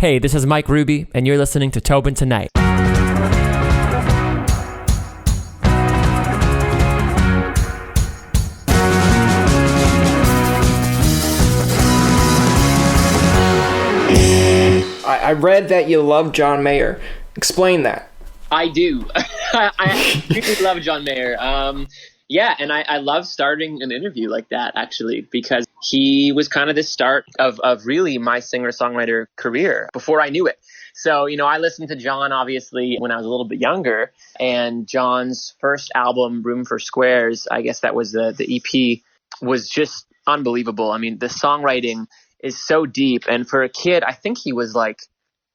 Hey, this is Mike Ruby, and you're listening to Tobin Tonight. I read that you love John Mayer. Explain that. I do. I really love John Mayer. Yeah, and I love starting an interview like that, actually, because he was kind of the start of really my singer-songwriter career before I knew it. So, I listened to John, obviously, when I was a little bit younger, and John's first album, Room for Squares, I guess that was the EP, was just unbelievable. I mean, the songwriting is so deep, and for a kid, I think he was like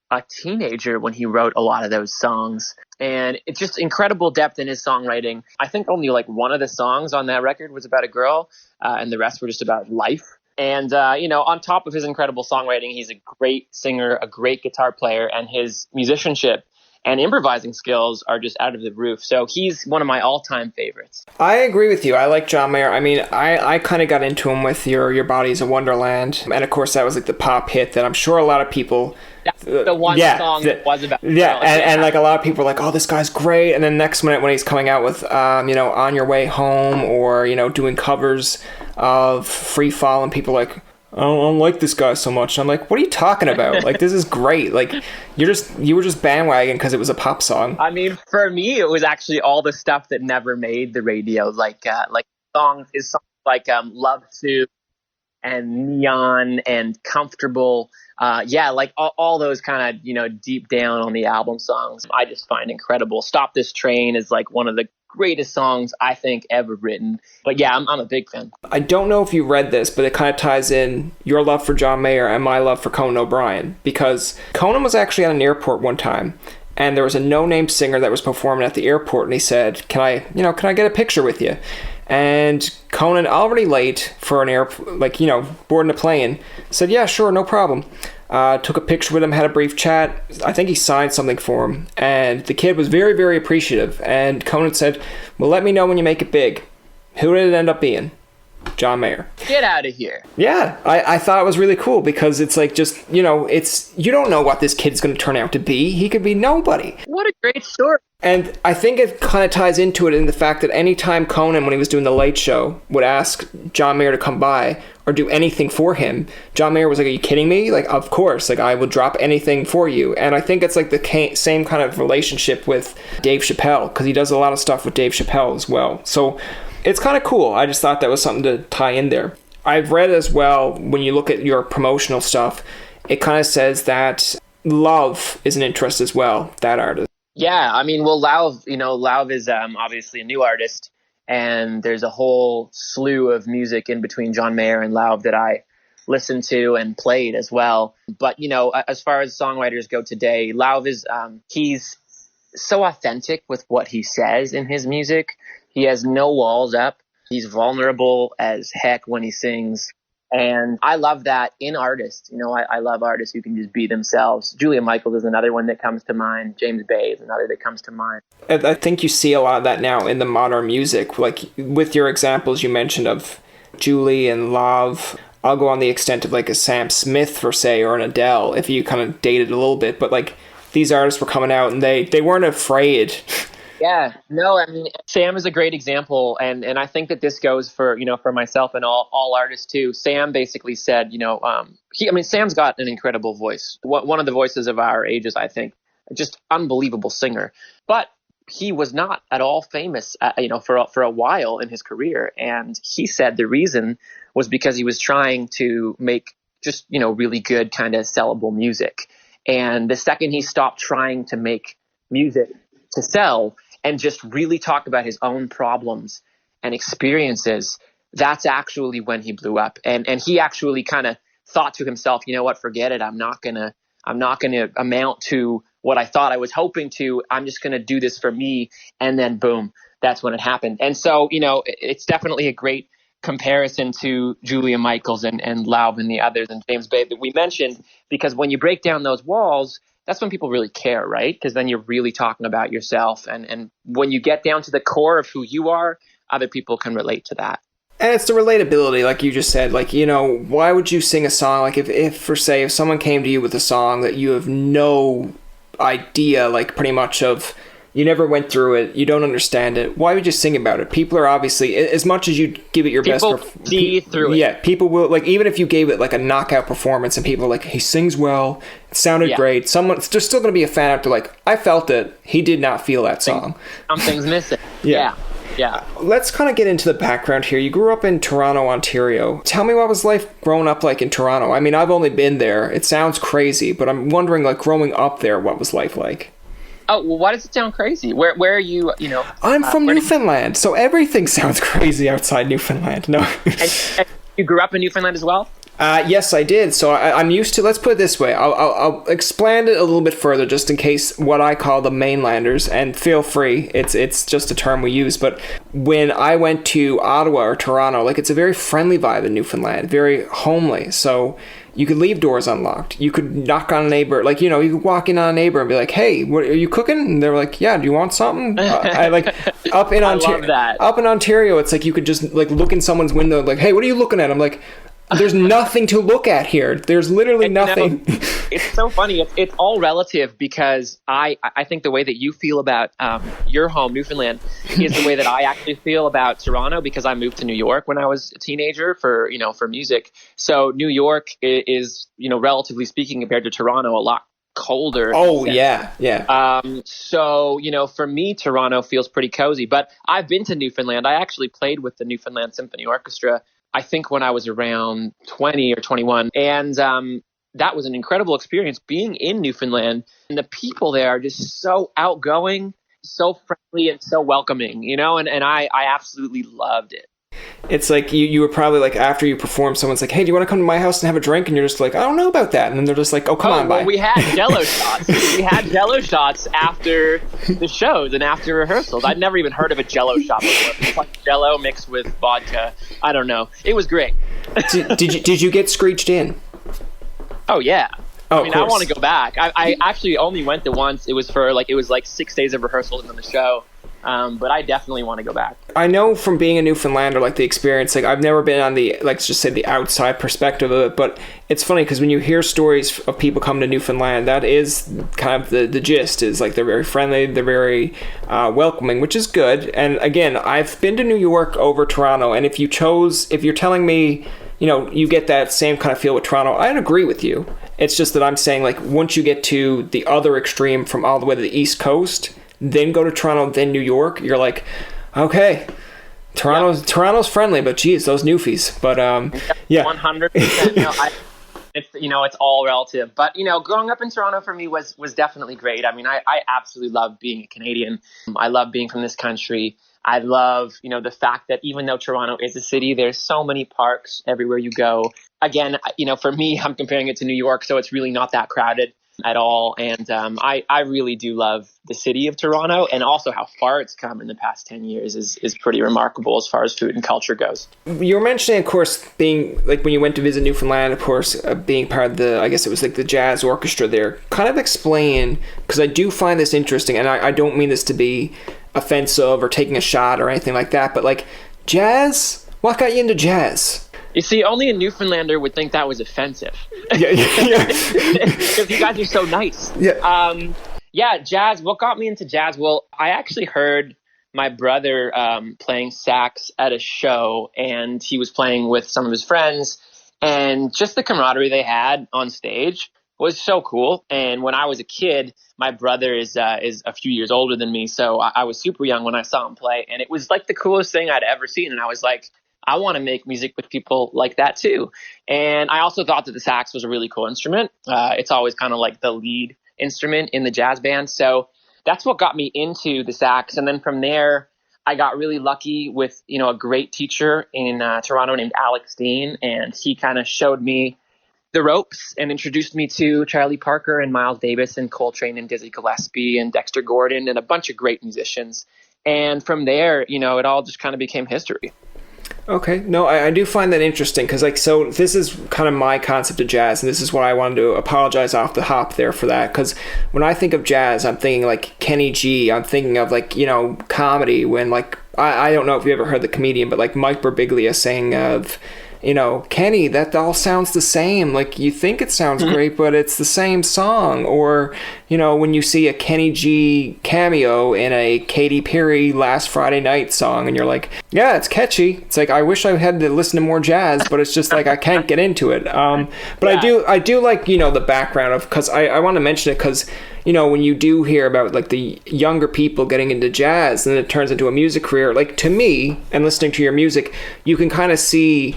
a teenager when he wrote a lot of those songs. And it's just incredible depth in his songwriting. I think only like one of the songs on that record was about a girl, and the rest were just about life. And, on top of his incredible songwriting, he's a great singer, a great guitar player, and his musicianship and improvising skills are just out of the roof. So he's one of my all-time favorites. I agree with you. I like John Mayer. I mean, I kind of got into him with Your Body's a Wonderland. And of course, that was like the pop hit that I'm sure a lot of people... That's the one song that was about... Yeah, and like a lot of people are like, oh, this guy's great. And then next minute when he's coming out with, On Your Way Home or, doing covers of Free Fall, and people are like, I don't like this guy so much. And I'm like, what are you talking about? Like, this is great. Like, you were just bandwagon because it was a pop song. I mean, for me, it was actually all the stuff that never made the radio, like songs like Love To and Neon and Comfortable. Like all those kind of, deep down on the album songs, I just find incredible. Stop This Train is like one of the greatest songs I think ever written. But yeah, I'm a big fan. I don't know if you read this, but it kind of ties in your love for John Mayer and my love for Conan O'Brien, because Conan was actually at an airport one time, and there was a no-name singer that was performing at the airport, and he said, can I get a picture with you? And Conan, already late for an boarding a plane, said, yeah, sure, no problem. Took a picture with him, had a brief chat. I think he signed something for him. And the kid was very, very appreciative. And Conan said, well, let me know when you make it big. Who did it end up being? John Mayer. Get out of here. Yeah, I thought it was really cool because it's like just, you don't know what this kid's going to turn out to be. He could be nobody. What a great story. And I think it kind of ties into it in the fact that anytime Conan, when he was doing The Late Show, would ask John Mayer to come by or do anything for him, John Mayer was like, are you kidding me? Like, of course, like, I will drop anything for you. And I think it's like the same kind of relationship with Dave Chappelle, because he does a lot of stuff with Dave Chappelle as well. So it's kind of cool. I just thought that was something to tie in there. I've read as well, when you look at your promotional stuff, it kind of says that Lauv is an interest as well, that artist. Yeah, I mean, well, Lauv is obviously a new artist, and there's a whole slew of music in between John Mayer and Lauv that I listened to and played as well. But, as far as songwriters go today, Lauv is, he's so authentic with what he says in his music. He has no walls up. He's vulnerable as heck when he sings. And I love that in artists. I love artists who can just be themselves. Julia Michaels is another one that comes to mind. James Bay is another that comes to mind. I think you see a lot of that now in the modern music. Like with your examples you mentioned of Julie and Lauv, I'll go on the extent of like a Sam Smith, per se, or an Adele, if you kind of date it a little bit. But like these artists were coming out and they weren't afraid. Yeah, no, I mean, Sam is a great example, and I think that this goes for, for myself and all artists too. Sam basically said, Sam's got an incredible voice. One of the voices of our ages, I think, just unbelievable singer. But he was not at all famous, for a while in his career. And he said the reason was because he was trying to make just, really good kind of sellable music. And the second he stopped trying to make music to sell and just really talk about his own problems and experiences, that's actually when he blew up. And he actually kind of thought to himself, you know what, forget it. I'm not gonna amount to what I thought I was hoping to. I'm just gonna do this for me. And then boom, that's when it happened. And so, it's definitely a great comparison to Julia Michaels and Lauv and the others and James Bay that we mentioned, because when you break down those walls, that's when people really care, right? Because then you're really talking about yourself. And when you get down to the core of who you are, other people can relate to that. And it's the relatability, like you just said. Like, you know, why would you sing a song? Like, if for say, if someone came to you with a song that you have no idea, like, pretty much of, you never went through it, you don't understand it, why would you sing about it? People are obviously, as much as you give it your best... People see through it. Yeah, people will, like, even if you gave it, like, a knockout performance and people are like, he sings well, it sounded great, there's still going to be a fan out there like, I felt it, he did not feel that song. Something's missing. Yeah. Let's kind of get into the background here. You grew up in Toronto, Ontario. Tell me, what was life growing up like in Toronto? I mean, I've only been there. It sounds crazy, but I'm wondering, like, growing up there, what was life like? Oh, well, why does it sound crazy? Where are you, you know? I'm from Newfoundland, so everything sounds crazy outside Newfoundland. No. and you grew up in Newfoundland as well? Yes, I did. So I'm used to, let's put it this way. I'll expand it a little bit further just in case what I call the mainlanders, and feel free, it's just a term we use. But when I went to Ottawa or Toronto, like, it's a very friendly vibe in Newfoundland, very homely. So you could leave doors unlocked. You could knock on a neighbor, like, you know, you could walk in on a neighbor and be like, "Hey, what are you cooking?" And they're like, "Yeah, do you want something?" I like up in Ontario. Up in Ontario, it's like you could just like look in someone's window, like, "Hey, what are you looking at?" I'm like, there's nothing to look at here. There's literally nothing. You know, it's so funny. It's all relative, because I think the way that you feel about your home, Newfoundland, is the way that I actually feel about Toronto, because I moved to New York when I was a teenager for music. So New York is, you know, relatively speaking, compared to Toronto, a lot colder. Oh, yeah. So, you know, for me, Toronto feels pretty cozy. But I've been to Newfoundland. I actually played with the Newfoundland Symphony Orchestra, I think, when I was around 20 or 21. And that was an incredible experience being in Newfoundland. And the people there are just so outgoing, so friendly, and so welcoming, you know, and I absolutely loved it. It's like you were probably like, after you perform, someone's like, "Hey, do you want to come to my house and have a drink?" And you're just like, "I don't know about that." And then they're just like, "Oh, come on, bye." We had Jello shots. We had Jello shots after the shows and after rehearsals. I'd never even heard of a Jello shot before. It's like Jello mixed with vodka. I don't know. It was great. Did you get screeched in? Oh yeah. Oh, I mean, I want to go back. I actually only went there once. It was like 6 days of rehearsals and then the show. But I definitely want to go back. I know from being a Newfoundlander, like the experience, like I've never been on the, like, let's just say the outside perspective of it, but it's funny because when you hear stories of people coming to Newfoundland, that is kind of the gist, is like they're very friendly, they're very welcoming, which is good. And again, I've been to New York over Toronto, and if you're telling me, you know, you get that same kind of feel with Toronto, I'd agree with you. It's just that I'm saying, like, once you get to the other extreme from all the way to the East Coast, then go to Toronto, then New York, you're like, okay, Toronto's friendly, but geez, those Newfies. But 100%. It's all relative. But, you know, growing up in Toronto for me was definitely great. I mean, I absolutely love being a Canadian. I love being from this country. I love, you know, the fact that even though Toronto is a city, there's so many parks everywhere you go. Again, you know, for me, I'm comparing it to New York, so it's really not that crowded at all. And I really do love the city of Toronto, and also how far it's come in the past 10 years is pretty remarkable as far as food and culture goes. You were mentioning, of course, being like when you went to visit Newfoundland, of course, being part of the, I guess it was like the jazz orchestra there. Kind of explain, because I do find this interesting, and I don't mean this to be offensive or taking a shot or anything like that, but like jazz, what got you into jazz? You see, only a Newfoundlander would think that was offensive. Yeah. Because you guys are so nice. Yeah. Jazz. What got me into jazz? Well, I actually heard my brother playing sax at a show, and he was playing with some of his friends, and just the camaraderie they had on stage was so cool. And when I was a kid, my brother is a few years older than me, so I was super young when I saw him play, and it was like the coolest thing I'd ever seen. And I was like, I want to make music with people like that too. And I also thought that the sax was a really cool instrument. It's always kind of like the lead instrument in the jazz band. So that's what got me into the sax. And then from there, I got really lucky with, you know, a great teacher in Toronto named Alex Dean. And he kind of showed me the ropes and introduced me to Charlie Parker and Miles Davis and Coltrane and Dizzy Gillespie and Dexter Gordon and a bunch of great musicians. And from there, you know, it all just kind of became history. Okay. No, I do find that interesting because, like, so this is kind of my concept of jazz, and this is what I wanted to apologize off the hop there for that, because when I think of jazz, I'm thinking like Kenny G, I'm thinking of like, you know, comedy, when like I don't know if you ever heard the comedian, but like Mike Birbiglia saying of, Kenny, that all sounds the same. Like, you think it sounds great, but it's the same song. Or, when you see a Kenny G cameo in a Katy Perry Last Friday Night song, and you're like, yeah, it's catchy. It's like, I wish I had to listen to more jazz, but it's just like, I can't get into it. But yeah. I do like, the background of, because I want to mention it because, when you do hear about like the younger people getting into jazz and then it turns into a music career, like to me, and listening to your music, you can kind of see,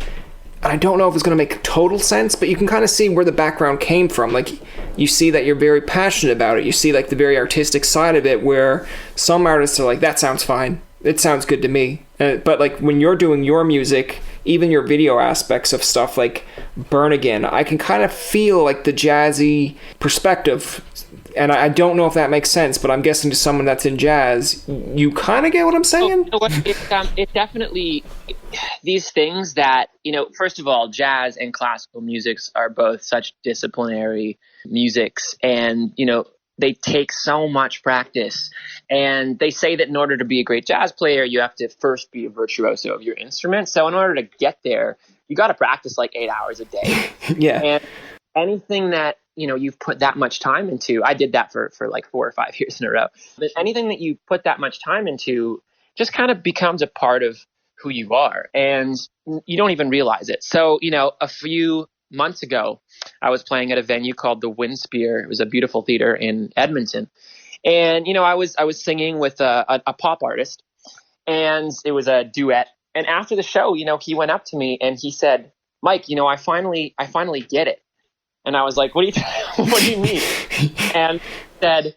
I don't know if it's going to make total sense, but you can kind of see where the background came from. Like, you see that you're very passionate about it. You see like the very artistic side of it, where some artists are like, that sounds fine. It sounds good to me. But like when you're doing your music, even your video aspects of stuff like Burn Again, I can kind of feel like the jazzy perspective. And I don't know if that makes sense, but I'm guessing to someone that's in jazz, you kind of get what I'm saying? It definitely, these things that, first of all, jazz and classical musics are both such disciplinary musics, and, they take so much practice. And they say that in order to be a great jazz player, you have to first be a virtuoso of your instrument. So in order to get there, you got to practice like 8 hours a day. Yeah. And anything that, you've put that much time into, I did that for like 4 or 5 years in a row. But anything that you put that much time into just kind of becomes a part of who you are, and you don't even realize it. So, a few months ago, I was playing at a venue called the Windspear. It was a beautiful theater in Edmonton. And, I was singing with a pop artist, and it was a duet. And after the show, he went up to me and he said, Mike, I finally get it. And I was like, what do you mean? And he said,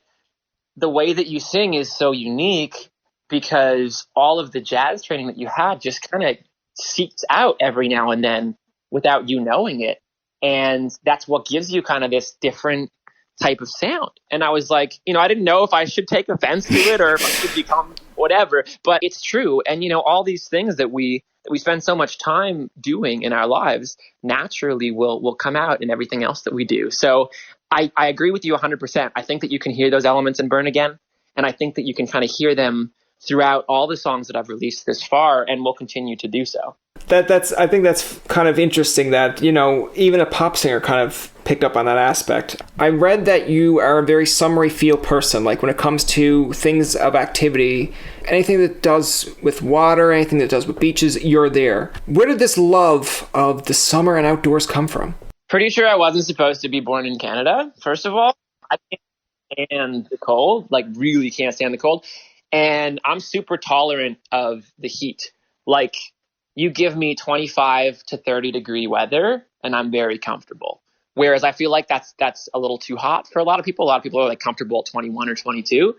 the way that you sing is so unique because all of the jazz training that you had just kind of seeps out every now and then without you knowing it. And that's what gives you kind of this different type of sound. And I was like, I didn't know if I should take offense to it or if I should become whatever, but it's true. And, all these things that we spend so much time doing in our lives naturally will come out in everything else that we do. So I agree with you 100%. I think that you can hear those elements in Burn Again. And I think that you can kind of hear them throughout all the songs that I've released this far and will continue to do so. I think that's kind of interesting that, even a pop singer kind of picked up on that aspect. I read that you are a very summery feel person, like when it comes to things of activity, anything that does with water, anything that does with beaches, you're there. Where did this love of the summer and outdoors come from? Pretty sure I wasn't supposed to be born in Canada, first of all. I can't stand the cold, like really can't stand the cold. And I'm super tolerant of the heat. Like, you give me 25 to 30 degree weather and I'm very comfortable. Whereas I feel like that's a little too hot for a lot of people. A lot of people are like comfortable at 21 or 22.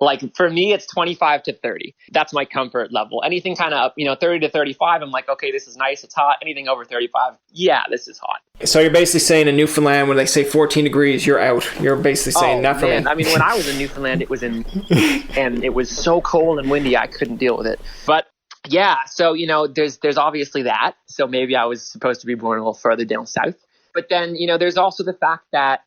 Like for me, it's 25 to 30. That's my comfort level. Anything kind of up, 30 to 35, I'm like, okay, this is nice. It's hot. Anything over 35, yeah, this is hot. So you're basically saying in Newfoundland, when they say 14 degrees, you're out. You're basically saying not for me. I mean, when I was in Newfoundland, it was and it was so cold and windy, I couldn't deal with it. But yeah, so, there's obviously that. So maybe I was supposed to be born a little further down south. But then, there's also the fact that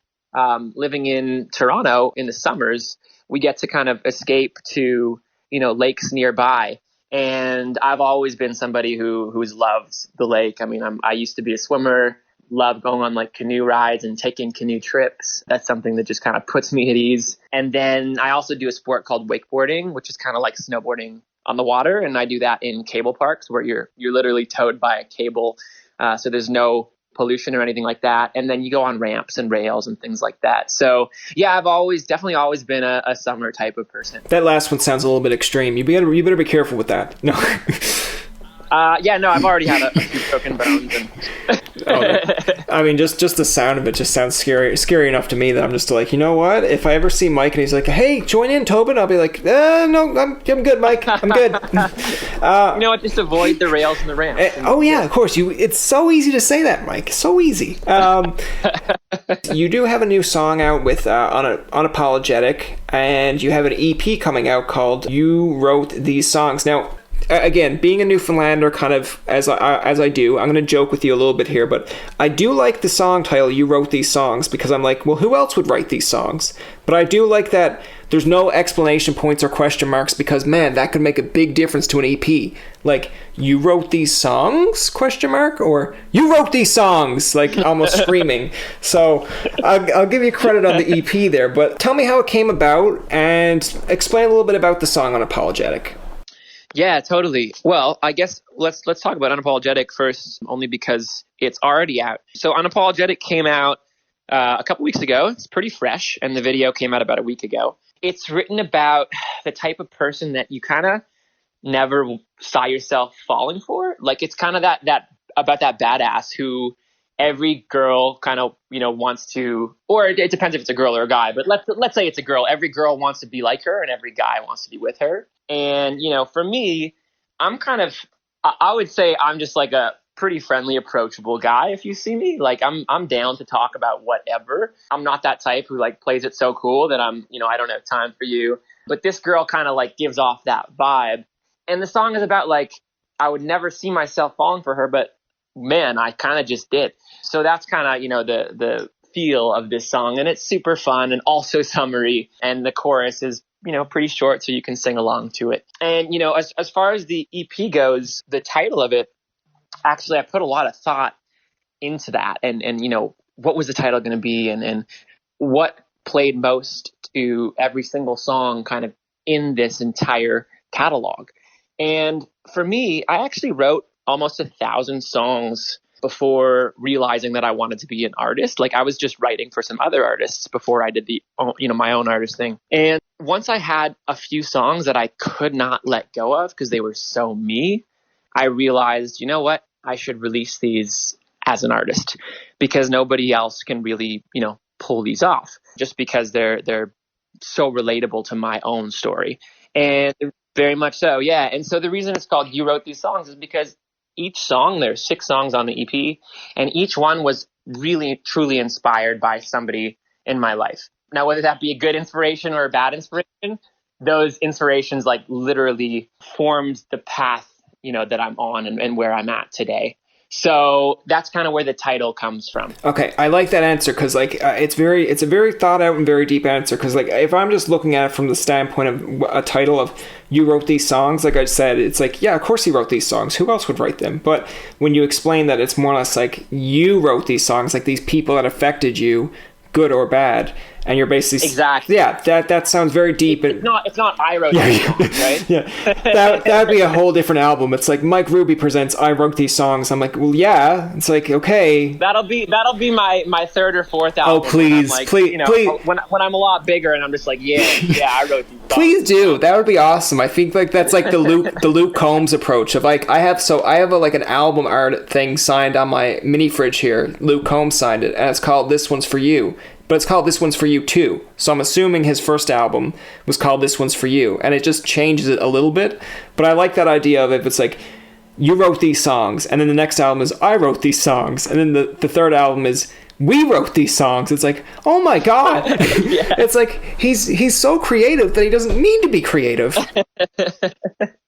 living in Toronto in the summers, we get to kind of escape to, lakes nearby. And I've always been somebody who's loved the lake. I mean, I used to be a swimmer, love going on like canoe rides and taking canoe trips. That's something that just kind of puts me at ease. And then I also do a sport called wakeboarding, which is kind of like snowboarding on the water. And I do that in cable parks where you're literally towed by a cable. So there's no pollution or anything like that. And then you go on ramps and rails and things like that. So yeah, I've definitely always been a summer type of person. That last one sounds a little bit extreme. You better be careful with that. No. I've already had a few broken bones. I mean, just the sound of it just sounds scary enough to me that I'm just like, you know what? If I ever see Mike and he's like, hey, join in, Tobin, I'll be like, no, I'm good, Mike. I'm good. You know what? Just avoid the rails and the ramps. Yeah, of course. It's so easy to say that, Mike. So easy. You do have a new song out with Unapologetic, and you have an EP coming out called You Wrote These Songs. Now, again, being a Newfoundlander, kind of as I do, I'm going to joke with you a little bit here, but I do like the song title, You Wrote These Songs, because I'm like, well, who else would write these songs? But I do like that there's no explanation points or question marks, because man, that could make a big difference to an EP. Like, you wrote these songs, question mark, or you wrote these songs, like almost screaming. So I'll give you credit on the EP there, but tell me how it came about and explain a little bit about the song Unapologetic. Yeah, totally. Well, I guess let's talk about Unapologetic first, only because it's already out. So Unapologetic came out a couple weeks ago. It's pretty fresh, and the video came out about a week ago. It's written about the type of person that you kind of never saw yourself falling for. Like, it's kind of that about that badass who every girl kind of, wants to, or it depends if it's a girl or a guy, but let's say it's a girl. Every girl wants to be like her, and every guy wants to be with her. And, for me, I would say I'm just like a pretty friendly, approachable guy. If you see me, like, I'm down to talk about whatever. I'm not that type who like plays it so cool that I don't have time for you. But this girl kind of like gives off that vibe. And the song is about like, I would never see myself falling for her, but man, I kind of just did. So that's kind of, the feel of this song. And it's super fun and also summery. And the chorus is, pretty short, so you can sing along to it. And, as far as the EP goes, the title of it, actually, I put a lot of thought into that. And what was the title going to be, and what played most to every single song kind of in this entire catalog. And for me, I actually wrote almost 1,000 songs before realizing that I wanted to be an artist. Like, I was just writing for some other artists before I did my own artist thing. And once I had a few songs that I could not let go of because they were so me, I realized, what? I should release these as an artist, because nobody else can really, pull these off, just because they're so relatable to my own story. And very much so, yeah. And so the reason it's called You Wrote These Songs is because each song, there's 6 songs on the EP, and each one was really, truly inspired by somebody in my life. Now, whether that be a good inspiration or a bad inspiration, those inspirations like literally formed the path, that I'm on and where I'm at today. So that's kind of where the title comes from. Okay, I like that answer, because like it's a very thought out and very deep answer. Because like, if I'm just looking at it from the standpoint of a title of You Wrote These Songs, like I said, it's like, yeah, of course he wrote these songs. Who else would write them? But when you explain that it's more or less like you wrote these songs, like these people that affected you, good or bad, and you're basically exactly, yeah, that sounds very deep. It's not I wrote these songs, right? Yeah, that'd be a whole different album. It's like Mike Ruby presents I Wrote These Songs. I'm like, well, yeah. It's like, okay, that'll be my third or fourth album. Oh, please, like, please. When I'm a lot bigger and I'm just like, yeah, I wrote these songs. Please do. That would be awesome. I think like that's like the Luke Combs approach of like, I have an album art thing signed on my mini fridge here. Luke Combs signed it, and it's called This One's For You. But it's called This One's For You too. So I'm assuming his first album was called This One's For You. And it just changes it a little bit. But I like that idea of if it's like, you wrote these songs. And then the next album is, I wrote these songs. And then the third album is, we wrote these songs. It's like, oh my God. Yeah. It's like, he's so creative that he doesn't need to be creative.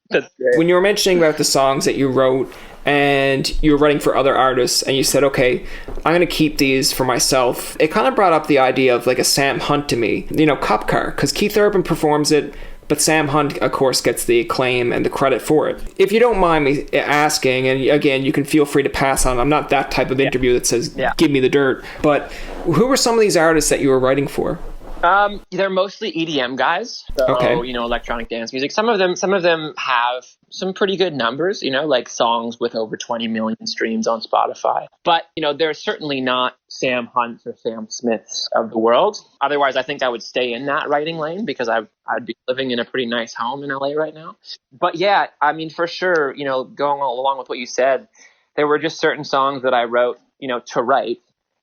That's great. When you were mentioning about the songs that you wrote and you were writing for other artists and you said, okay, I'm going to keep these for myself, it kind of brought up the idea of like a Sam Hunt to me, Cop Car, because Keith Urban performs it, but Sam Hunt, of course, gets the acclaim and the credit for it. If you don't mind me asking, and again, you can feel free to pass on, I'm not that type of interview that says, give me the dirt, but who were some of these artists that you were writing for? They're mostly EDM guys, so okay. Electronic dance music. Some of them have some pretty good numbers, like songs with over 20 million streams on Spotify. But they're certainly not Sam Hunts or Sam Smiths of the world. Otherwise, I think I would stay in that writing lane, because I'd be living in a pretty nice home in LA right now. But yeah, I mean, for sure, going along with what you said, there were just certain songs that I wrote, to write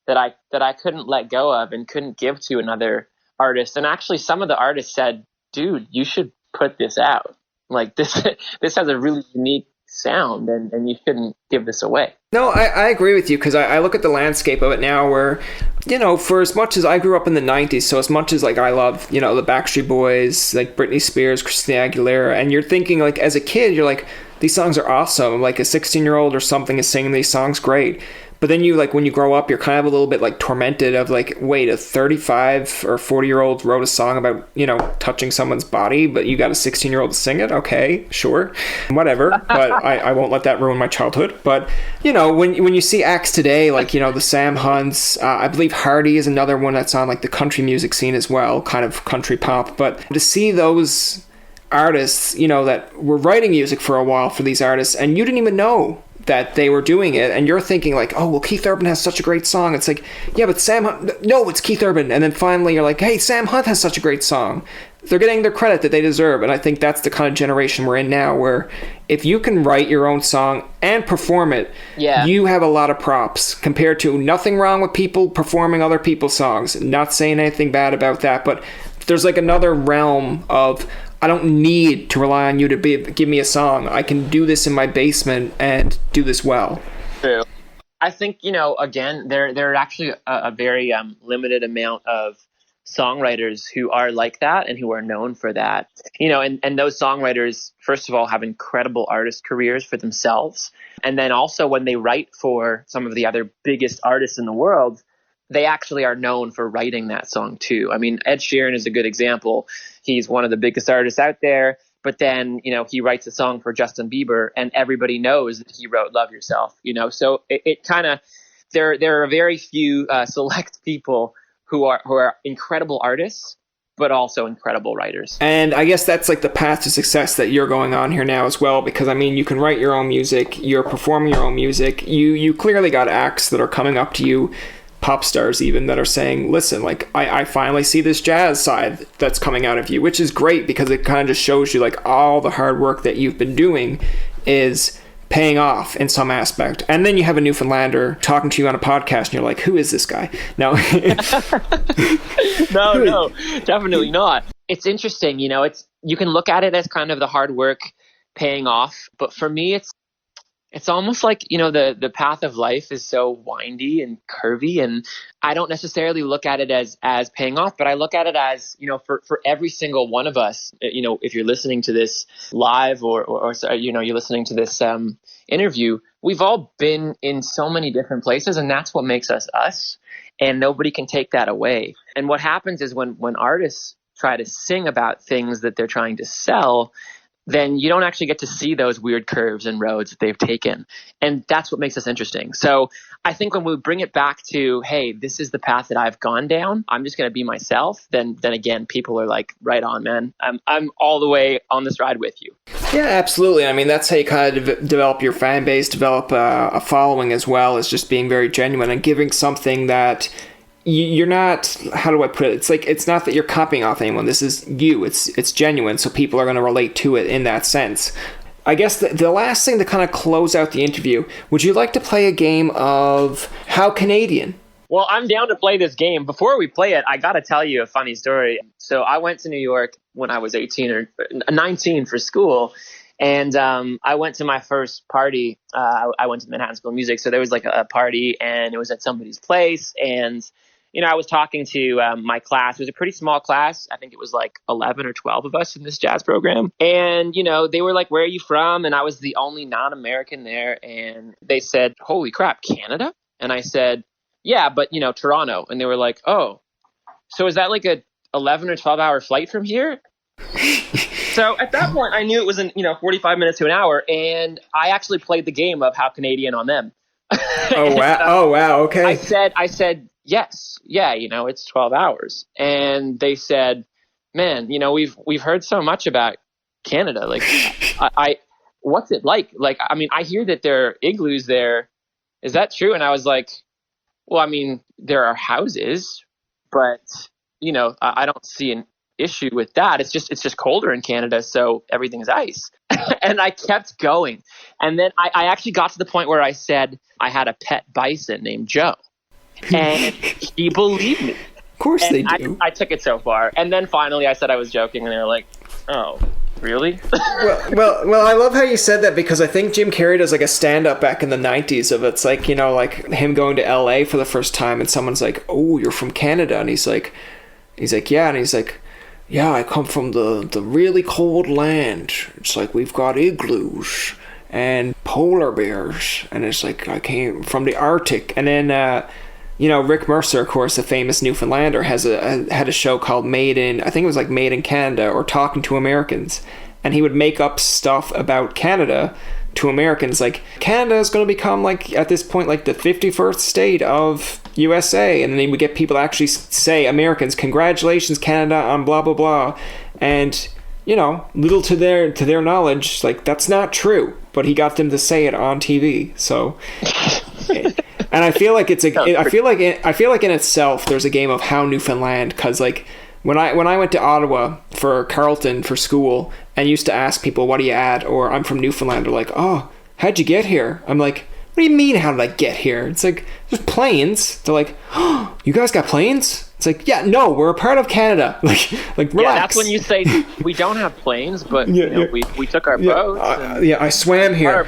that I couldn't let go of and couldn't give to another artist. And actually some of the artists said, dude, you should put this out. Like this has a really unique sound, and you shouldn't give this away. No, I agree with you, because I look at the landscape of it now where, for as much as I grew up in the 90s, so as much as like I love, the Backstreet Boys, like Britney Spears, Christina Aguilera, and you're thinking like as a kid, you're like, these songs are awesome. Like a 16-year-old or something is singing these songs, great. But then you, like, when you grow up, you're kind of a little bit like tormented of like, wait, a 35 or 40-year-old wrote a song about, you know, touching someone's body, but you got a 16-year-old to sing it. Okay, sure, whatever. But I won't let that ruin my childhood. But, you know, when you see acts today, like, you know, the Sam Hunts, I believe Hardy is another one that's on like the country music scene as well, kind of country pop. But to see those artists, you know, that were writing music for a while for these artists, and you didn't even know that they were doing it, and you're thinking like, oh, well, Keith Urban has such a great song. It's like, yeah, but Sam Hunt, no, it's Keith Urban. And then finally you're like, hey, Sam Hunt has such a great song. They're getting their credit that they deserve. And I think that's the kind of generation we're in now, where if you can write your own song and perform it, you have a lot of props, compared to nothing wrong with people performing other people's songs. Not saying anything bad about that, but there's like another realm of, I don't need to rely on you to give me a song. I can do this in my basement and do this well. True. I think, you know, again, there are actually a very limited amount of songwriters who are like that and who are known for that. You know, and those songwriters, first of all, have incredible artist careers for themselves. And then also when they write for some of the other biggest artists in the world, they actually are known for writing that song too. I mean, Ed Sheeran is a good example. He's one of the biggest artists out there, but then, you know, he writes a song for Justin Bieber and everybody knows that he wrote Love Yourself, you know? So it kind of, there are very few select people who are incredible artists, but also incredible writers. And I guess that's like the path to success that you're going on here now as well, because I mean, you can write your own music, you're performing your own music, you clearly got acts that are coming up to you, pop stars even, that are saying, listen, like, I finally see this jazz side that's coming out of you, which is great, because it kind of just shows you like all the hard work that you've been doing is paying off in some aspect. And then you have a Newfoundlander talking to you on a podcast and you're like, who is this guy? No. No, definitely not. It's interesting, you know, you can look at it as kind of the hard work paying off, but for me it's almost like, you know, the path of life is so windy and curvy, and I don't necessarily look at it as paying off, but I look at it as, you know, for every single one of us, you know, if you're listening to this live or you know, you're listening to this interview, we've all been in so many different places, and that's what makes us us, and nobody can take that away. And what happens is when artists try to sing about things that they're trying to sell, then you don't actually get to see those weird curves and roads that they've taken. And that's what makes us interesting. So I think when we bring it back to, hey, this is the path that I've gone down, I'm just going to be myself, then again, people are like, right on, man. I'm all the way on this ride with you. Yeah, absolutely. I mean, that's how you kind of develop your fan base, develop a following as well, as just being very genuine and giving something that you're not, how do I put it? It's like, it's not that you're copying off anyone. This is you. It's genuine. So people are going to relate to it in that sense. I guess the last thing to kind of close out the interview, would you like to play a game of How Canadian? Well, I'm down to play this game. Before we play it, I got to tell you a funny story. So I went to New York when I was 18 or 19 for school. And I went to my first party. I went to Manhattan School of Music. So there was like a party, and it was at somebody's place. And you know, I was talking to my class. It was a pretty small class. I think it was like 11 or 12 of us in this jazz program. And, you know, they were like, where are you from? And I was the only non-American there. And they said, holy crap, Canada? And I said, yeah, but, you know, Toronto. And they were like, oh, so is that like a 11 or 12 hour flight from here? So at that point, I knew it was in, 45 minutes to an hour. And I actually played the game of How Canadian on them. Oh, wow. Oh, wow. Okay. I said, yes. Yeah. You know, it's 12 hours. And they said, man, you know, we've heard so much about Canada. Like, what's it like? Like, I mean, I hear that there are igloos there. Is that true? And I was like, well, I mean, there are houses, but, you know, I don't see an issue with that. It's just colder in Canada, so everything is ice. And I kept going. And then I actually got to the point where I said I had a pet bison named Joe. And he believed me. Of course they do. I took it so far. And then finally I said I was joking, and they were like, oh, really? well, I love how you said that, because I think Jim Carrey does like a stand-up back in the 90s of it's like, you know, like him going to LA for the first time, and someone's like, oh, you're from Canada. And he's like, yeah. And he's like, yeah, I come from the really cold land. It's like, we've got igloos. and polar bears, and it's like I came from the Arctic. And then Rick Mercer, of course, the famous Newfoundlander, had a show called Made in Canada or Talking to Americans, and he would make up stuff about Canada to Americans, like Canada is going to become, like, at this point, like the 51st state of USA, and then he would get people to actually say, Americans, congratulations Canada on blah blah blah. And little to their knowledge, like, that's not true, but he got them to say it on TV. So and I feel like I feel like in itself there's a game of how Newfoundland, because like when I went to Ottawa for Carleton for school and used to ask people, what are you at, or I'm from Newfoundland, they're like, oh, how'd you get here? I'm like, what do you mean, how did I get here? It's like, there's planes. They're like, oh, you guys got planes? It's like, yeah, no, we're a part of Canada. Like relax. Yeah, that's when you say we don't have planes, but we took our boats. I swam here.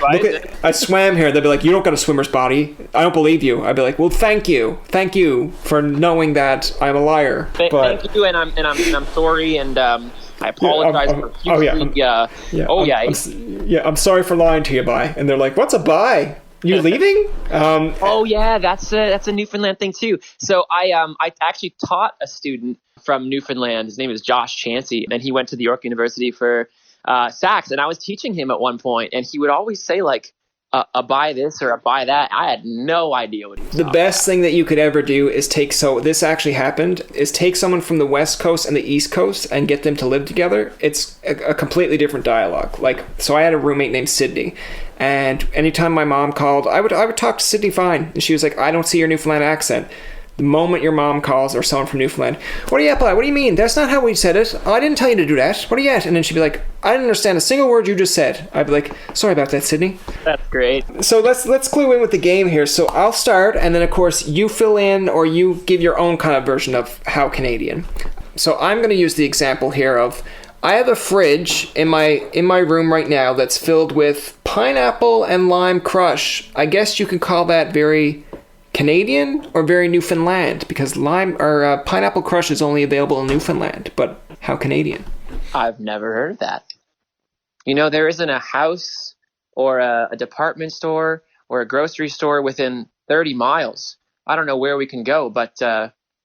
I swam here. They'd be like, you don't got a swimmer's body. I don't believe you. I'd be like, well, thank you for knowing that I'm a liar. Thank you, and I'm sorry, and I apologize profusely. I'm sorry for lying to you, bye. And they're like, what's a bye? You leaving? That's a Newfoundland thing too. So I actually taught a student from Newfoundland. His name is Josh Chansey, and he went to the York University for sax. And I was teaching him at one point, and he would always say like a buy this or a buy that. I had no idea what he was The best thing that you could ever do is take someone from the West Coast and the East Coast and get them to live together. It's a completely different dialogue. Like, so I had a roommate named Sydney, and anytime my mom called, I would talk to Sydney fine, and she was like, I don't see your Newfoundland accent. The moment your mom calls, or someone from Newfoundland, what are you at by? What do you mean? That's not how we said it. Oh, I didn't tell you to do that. What are you at? And then she'd be like, I didn't understand a single word you just said. I'd be like, sorry about that, Sydney. That's great. So let's clue in with the game here. So I'll start, and then of course you fill in, or you give your own kind of version of how Canadian. So I'm going to use the example here of, I have a fridge in my room right now that's filled with pineapple and lime crush. I guess you could call that very Canadian or very Newfoundland, because pineapple crush is only available in Newfoundland. But how Canadian? I've never heard of that. There isn't a house or a department store or a grocery store within 30 miles. I don't know where we can go, but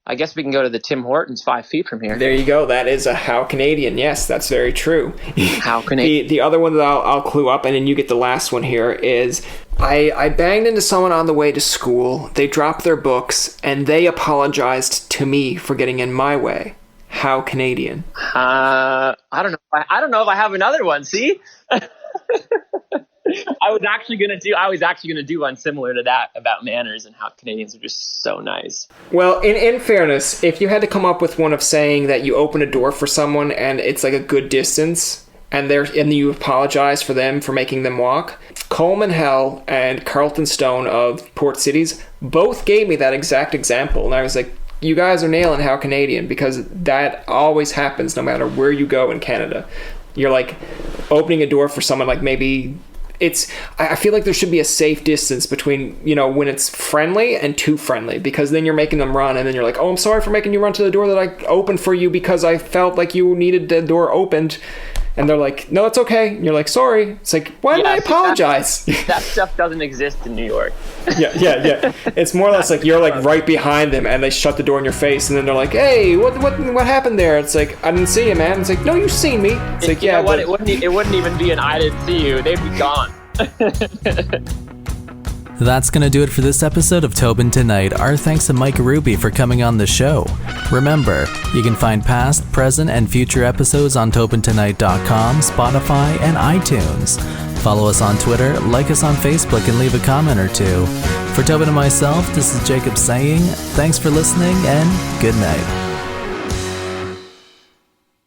I guess we can go to the Tim Hortons 5 feet from here. There you go. That is a how Canadian. Yes, that's very true. How Canadian. The other one that I'll clue up, and then you get the last one here, is I banged into someone on the way to school. They dropped their books, and they apologized to me for getting in my way. How Canadian? I don't know. I don't know if I have another one. See? I was actually gonna do one similar to that about manners and how Canadians are just so nice. Well, in fairness, if you had to come up with one of saying that you open a door for someone and it's like a good distance, and you apologize for them for making them walk, Coleman Hell and Carlton Stone of Port Cities both gave me that exact example, and I was like, you guys are nailing how Canadian, because that always happens no matter where you go in Canada. You're like opening a door for someone, like maybe I feel like there should be a safe distance between, when it's friendly and too friendly, because then you're making them run, and then you're like, oh, I'm sorry for making you run to the door that I opened for you because I felt like you needed the door opened. And they're like, no, it's okay. And you're like, sorry. It's like, why did I apologize? That stuff doesn't exist in New York. Yeah. It's more or less like you're like right behind them and they shut the door in your face, and then they're like, hey, what happened there? It's like, I didn't see you, man. It's like, no, you've seen me. It's like, yeah, but it wouldn't even be an I didn't see you. They'd be gone. That's going to do it for this episode of Tobin Tonight. Our thanks to Mike Ruby for coming on the show. Remember, you can find past, present, and future episodes on TobinTonight.com, Spotify, and iTunes. Follow us on Twitter, like us on Facebook, and leave a comment or two. For Tobin and myself, this is Jacob saying thanks for listening and good night.